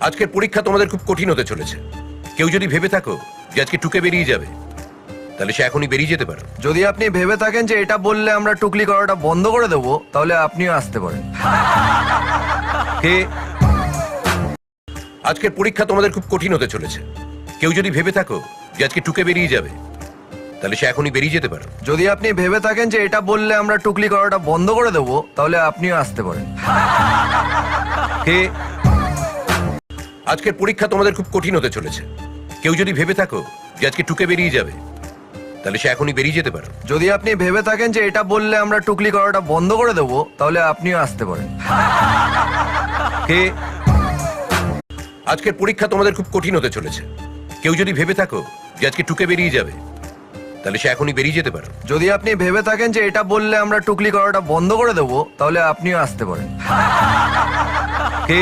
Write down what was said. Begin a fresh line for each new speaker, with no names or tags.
আজকের পরীক্ষা তোমাদের খুব কঠিন হতে চলেছে। কেউ যদি ভেবে থাকো যে আজকে টুকে বেরিয়ে যাবে, তাহলে সে এখনই বেরিয়ে যেতে পারো।
যদি আপনি ভেবে থাকেন যে এটা বললে আমরা টুকলি করাটা বন্ধ করে দেবো, তাহলে আপনিও আসতে পারেন।
কে? আজকের পরীক্ষা তোমাদের খুব কঠিন হতে চলেছে। কেউ যদি ভেবে থাকো যে আজকে টুকে বেরিয়ে যাবে, তাহলে সে এখনই বেরিয়ে যেতে পারো।
যদি আপনি ভেবে থাকেন যে এটা বললে আমরা টুকলি করাটা বন্ধ করে দেবো, তাহলে আপনিও আসতে পারেন।
কে? আজকের পরীক্ষা তোমাদের খুব কঠিন হতে চলেছে। কেউ যদি ভেবে থাকো যে আজকে টুকে বেরিয়ে যাবে, তাহলে সে এখনই বেরিয়ে যেতে পারো।
যদি আপনি ভেবে থাকেন যে এটা বললে আমরা টুকলি করাটা বন্ধ করে দেবো, তাহলে আপনিও আসতে পারেন।
কে? আজকের পরীক্ষা তোমাদের খুব কঠিন হতে চলেছে। কেউ যদি ভেবে থাকো যে আজকে টুকে বেরিয়ে যাবে, তাহলে সে এখনই বেরিয়ে যেতে পারো।
যদি আপনি ভেবে থাকেন যে এটা বললে আমরা টুকলি করাটা বন্ধ করে দেবো, তাহলে আপনিও আসতে পারেন।
কে?